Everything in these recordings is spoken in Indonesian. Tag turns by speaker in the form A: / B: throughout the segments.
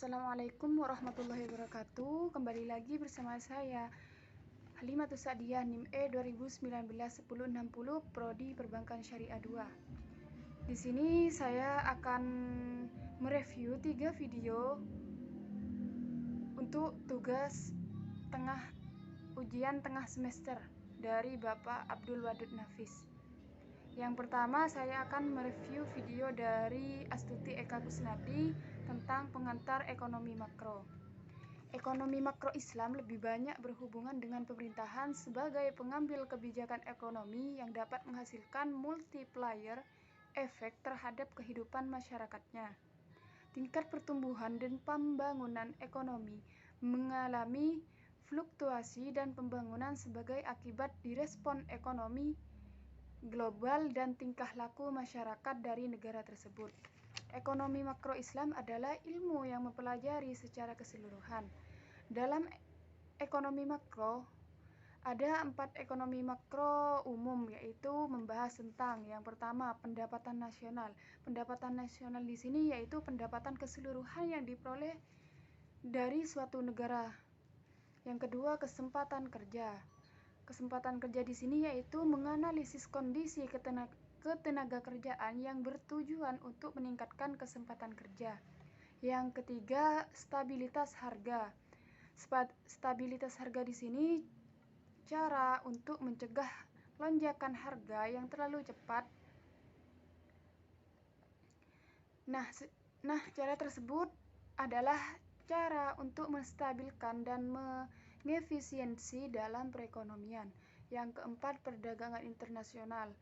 A: Assalamualaikum warahmatullahi wabarakatuh. Kembali lagi bersama saya Halimatus Sa'diyah NIM E 2019-1060 Prodi Perbankan Syariah 2. Di sini saya akan mereview 3 video untuk tugas ujian tengah semester dari Bapak Abdul Wadud Nafis. Yang pertama, saya akan mereview video dari Astuti Eka Kusnadi tentang pengantar ekonomi makro. Ekonomi makro Islam lebih banyak berhubungan dengan pemerintahan sebagai pengambil kebijakan ekonomi yang dapat menghasilkan multiplier efek terhadap kehidupan masyarakatnya. Tingkat pertumbuhan dan pembangunan ekonomi mengalami fluktuasi dan pembangunan sebagai akibat direspon ekonomi global dan tingkah laku masyarakat dari negara tersebut. Ekonomi makro Islam adalah ilmu yang mempelajari secara keseluruhan. Dalam ekonomi makro, ada 4 ekonomi makro umum, yaitu membahas tentang yang pertama, pendapatan nasional. Pendapatan nasional di sini yaitu pendapatan keseluruhan yang diperoleh dari suatu negara. Yang kedua, kesempatan kerja. Kesempatan kerja di sini yaitu menganalisis kondisi ketenaga kerjaan yang bertujuan untuk meningkatkan kesempatan kerja. Yang ketiga, stabilitas harga. Stabilitas harga di sini cara untuk mencegah lonjakan harga yang terlalu cepat. Nah, cara tersebut adalah cara untuk menstabilkan dan mengefisiensi dalam perekonomian. Yang keempat, perdagangan internasional.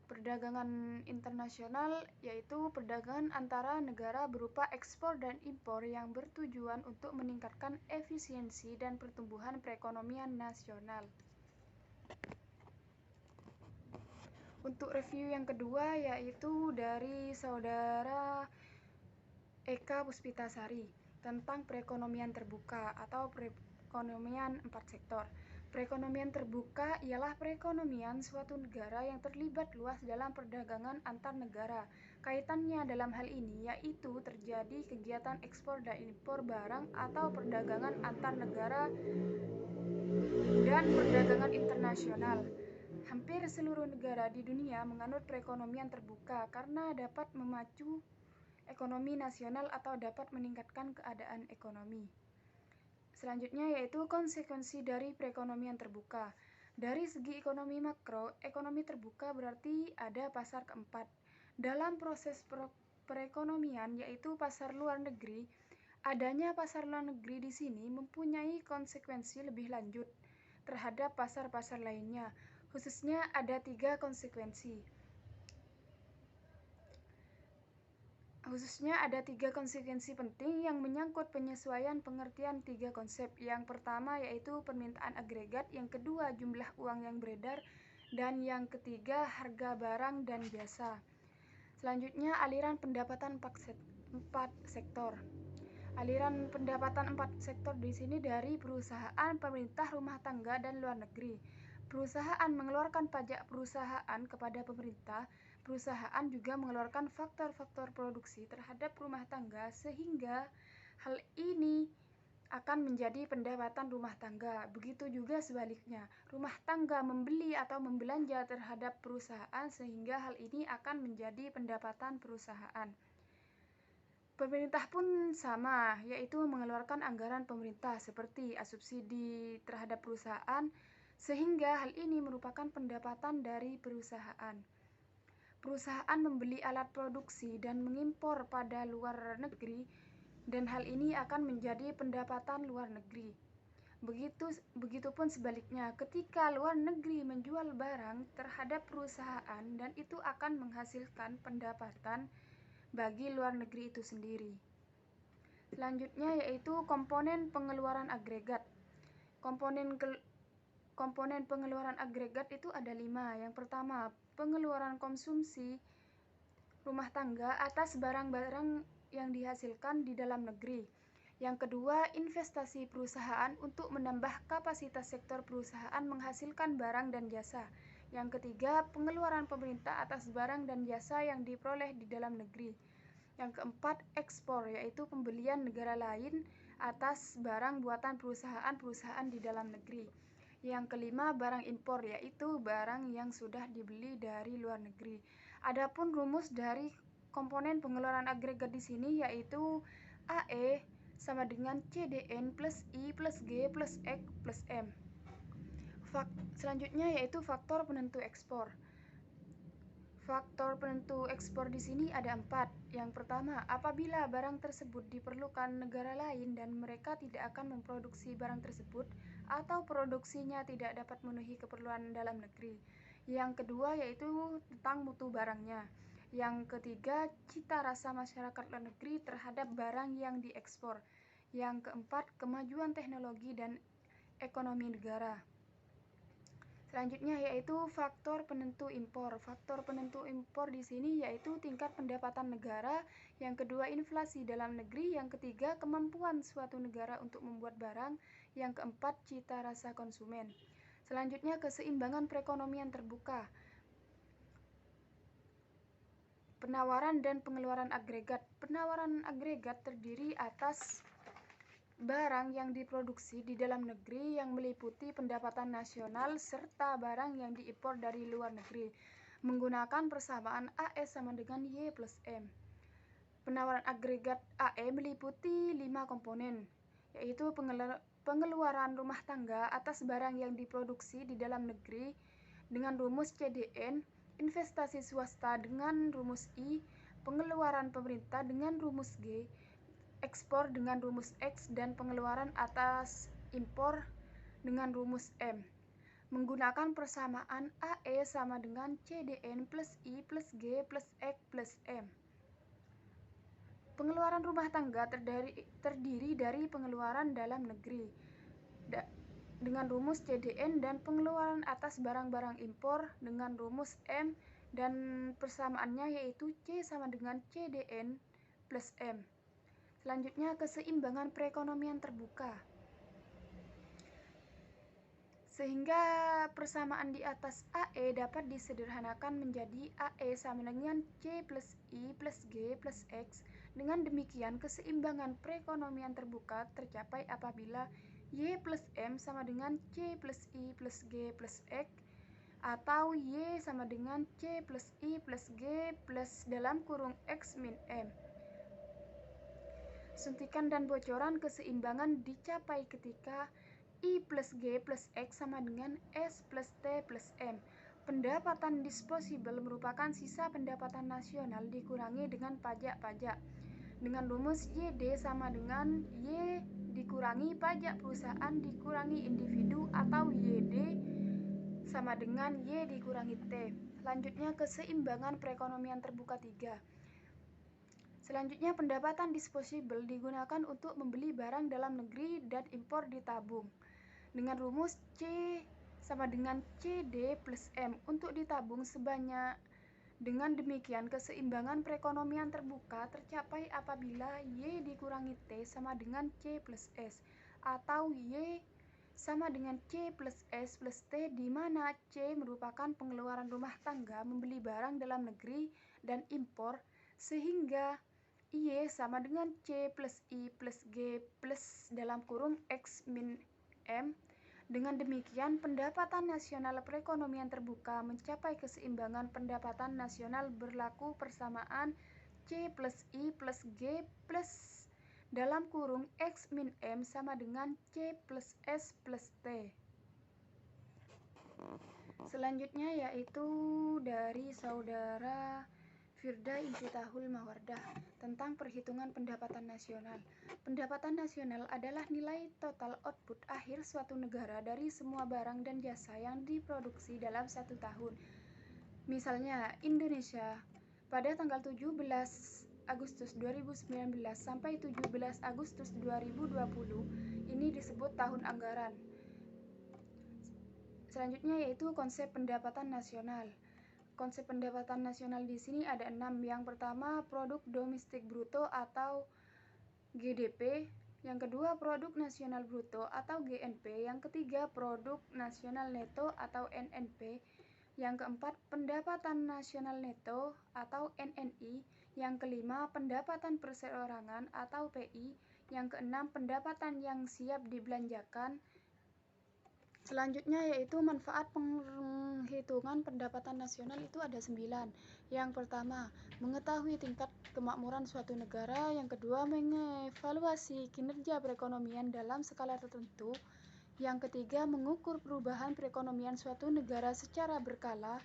A: Perdagangan internasional yaitu perdagangan antara negara berupa ekspor dan impor yang bertujuan untuk meningkatkan efisiensi dan pertumbuhan perekonomian nasional. Untuk review yang kedua yaitu dari saudara Eka Puspitasari tentang perekonomian terbuka atau perekonomian 4 sektor. Perekonomian terbuka ialah perekonomian suatu negara yang terlibat luas dalam perdagangan antar negara. Kaitannya dalam hal ini yaitu terjadi kegiatan ekspor dan impor barang atau perdagangan antar negara dan perdagangan internasional. Hampir seluruh negara di dunia menganut perekonomian terbuka karena dapat memacu ekonomi nasional atau dapat meningkatkan keadaan ekonomi. Selanjutnya yaitu konsekuensi dari perekonomian terbuka. Dari segi ekonomi makro, ekonomi terbuka berarti ada pasar keempat. Dalam proses perekonomian yaitu pasar luar negeri, adanya pasar luar negeri di sini mempunyai konsekuensi lebih lanjut terhadap pasar-pasar lainnya. Khususnya ada 3 konsekuensi. Konsekuensi penting yang menyangkut penyesuaian pengertian 3 konsep. Yang pertama yaitu permintaan agregat, yang kedua jumlah uang yang beredar, dan yang ketiga harga barang dan jasa. Selanjutnya aliran pendapatan 4 sektor. Aliran pendapatan 4 sektor di sini dari perusahaan, pemerintah, rumah tangga, dan luar negeri. Perusahaan mengeluarkan pajak perusahaan kepada pemerintah. Perusahaan juga mengeluarkan faktor-faktor produksi terhadap rumah tangga sehingga hal ini akan menjadi pendapatan rumah tangga. Begitu juga sebaliknya, rumah tangga membeli atau membelanja terhadap perusahaan sehingga hal ini akan menjadi pendapatan perusahaan. Pemerintah pun sama, yaitu mengeluarkan anggaran pemerintah seperti subsidi terhadap perusahaan, sehingga hal ini merupakan pendapatan dari perusahaan. Perusahaan membeli alat produksi dan mengimpor pada luar negeri, dan hal ini akan menjadi pendapatan luar negeri. Begitupun sebaliknya, ketika luar negeri menjual barang terhadap perusahaan dan itu akan menghasilkan pendapatan bagi luar negeri itu sendiri. Selanjutnya yaitu komponen pengeluaran agregat. Komponen pengeluaran agregat itu ada 5. Yang pertama, pengeluaran konsumsi rumah tangga atas barang-barang yang dihasilkan di dalam negeri. Yang kedua, investasi perusahaan untuk menambah kapasitas sektor perusahaan menghasilkan barang dan jasa. Yang ketiga, pengeluaran pemerintah atas barang dan jasa yang diperoleh di dalam negeri. Yang keempat, ekspor, yaitu pembelian negara lain atas barang buatan perusahaan-perusahaan di dalam negeri. Yang kelima, barang impor, yaitu barang yang sudah dibeli dari luar negeri. Adapun rumus dari komponen pengeluaran agregat di sini yaitu AE sama dengan CDN plus I plus G plus X plus M. Selanjutnya yaitu faktor penentu ekspor. Faktor penentu ekspor di sini ada 4. Yang pertama, apabila barang tersebut diperlukan negara lain dan mereka tidak akan memproduksi barang tersebut atau produksinya tidak dapat memenuhi keperluan dalam negeri. Yang kedua yaitu tentang mutu barangnya. Yang ketiga, cita rasa masyarakat luar negeri terhadap barang yang diekspor. Yang keempat, kemajuan teknologi dan ekonomi negara. Selanjutnya yaitu faktor penentu impor. Faktor penentu impor di sini yaitu tingkat pendapatan negara, yang kedua inflasi dalam negeri, yang ketiga kemampuan suatu negara untuk membuat barang, yang keempat cita rasa konsumen. Selanjutnya keseimbangan perekonomian terbuka. Penawaran dan pengeluaran agregat. Penawaran agregat terdiri atas barang yang diproduksi di dalam negeri yang meliputi pendapatan nasional serta barang yang diimpor dari luar negeri menggunakan persamaan AE sama dengan Y plus M. Penawaran agregat AE meliputi 5 komponen, yaitu pengeluaran rumah tangga atas barang yang diproduksi di dalam negeri dengan rumus CDN, investasi swasta dengan rumus I, pengeluaran pemerintah dengan rumus G, ekspor dengan rumus X, dan pengeluaran atas impor dengan rumus M menggunakan persamaan AE sama dengan CDN plus I plus G plus X plus M. Pengeluaran rumah tangga terdiri dari pengeluaran dalam negeri dengan rumus CDN dan pengeluaran atas barang-barang impor dengan rumus M, dan persamaannya yaitu C sama dengan CDN plus M. Selanjutnya keseimbangan perekonomian terbuka. Sehingga persamaan di atas AE dapat disederhanakan menjadi AE sama dengan C plus I plus G plus X. Dengan demikian keseimbangan perekonomian terbuka tercapai apabila Y plus M sama dengan C plus I plus G plus X atau Y sama dengan C plus I plus G plus dalam kurung X min M. Suntikan dan bocoran keseimbangan dicapai ketika I plus G plus X sama dengan S plus T plus M. Pendapatan disposable merupakan sisa pendapatan nasional dikurangi dengan pajak-pajak dengan rumus YD sama dengan Y dikurangi pajak perusahaan dikurangi individu atau YD sama dengan Y dikurangi T. Selanjutnya keseimbangan perekonomian terbuka 3. Selanjutnya pendapatan disposable digunakan untuk membeli barang dalam negeri dan impor ditabung dengan rumus C sama dengan CD plus M untuk ditabung sebanyak. Dengan demikian keseimbangan perekonomian terbuka tercapai apabila Y dikurangi T sama dengan C plus S atau Y sama dengan C plus S plus T, di mana C merupakan pengeluaran rumah tangga membeli barang dalam negeri dan impor, sehingga Y sama dengan C plus I plus G plus dalam kurung X min M. Dengan demikian pendapatan nasional perekonomian terbuka mencapai keseimbangan pendapatan nasional berlaku persamaan C plus I plus G plus dalam kurung X min M sama dengan C plus S plus T. Selanjutnya yaitu dari saudara Firda Infitahul Mawardah tentang perhitungan pendapatan nasional. Pendapatan nasional adalah nilai total output akhir suatu negara dari semua barang dan jasa yang diproduksi dalam satu tahun. Misalnya, Indonesia pada tanggal 17 Agustus 2019 sampai 17 Agustus 2020 ini disebut tahun anggaran. Selanjutnya yaitu konsep pendapatan nasional. Konsep pendapatan nasional di sini ada 6. Yang pertama, produk domestik bruto atau GDP. Yang kedua, produk nasional bruto atau GNP. Yang ketiga, produk nasional neto atau NNP. Yang keempat, pendapatan nasional neto atau NNI. Yang kelima, pendapatan perseorangan atau PI. Yang keenam, pendapatan yang siap dibelanjakan. Selanjutnya yaitu manfaat penghitungan pendapatan nasional itu ada 9. Yang pertama, mengetahui tingkat kemakmuran suatu negara. Yang kedua, mengevaluasi kinerja perekonomian dalam skala tertentu. Yang ketiga, mengukur perubahan perekonomian suatu negara secara berkala.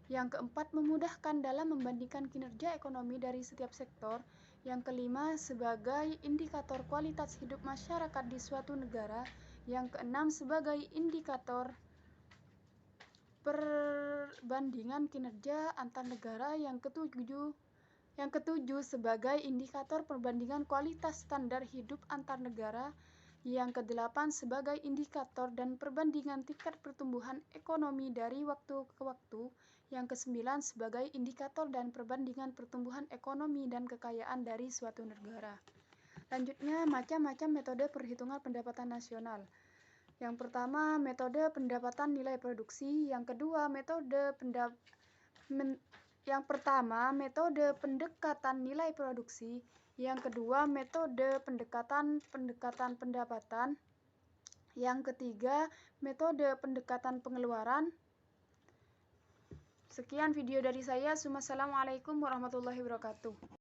A: Yang keempat, memudahkan dalam membandingkan kinerja ekonomi dari setiap sektor. Yang kelima, sebagai indikator kualitas hidup masyarakat di suatu negara. Yang keenam, sebagai indikator perbandingan kinerja antar negara. Yang ketujuh, sebagai indikator perbandingan kualitas standar hidup antar negara. Yang kedelapan, sebagai indikator dan perbandingan tingkat pertumbuhan ekonomi dari waktu ke waktu. Yang kesembilan, sebagai indikator dan perbandingan pertumbuhan ekonomi dan kekayaan dari suatu negara. Lanjutnya, macam-macam metode perhitungan pendapatan nasional. Yang pertama, metode pendapatan nilai produksi. Yang kedua, metode pendekatan nilai produksi. Yang kedua, metode pendekatan pendapatan. Yang ketiga, metode pendekatan pengeluaran. Sekian video dari saya. Wassalamualaikum warahmatullahi wabarakatuh.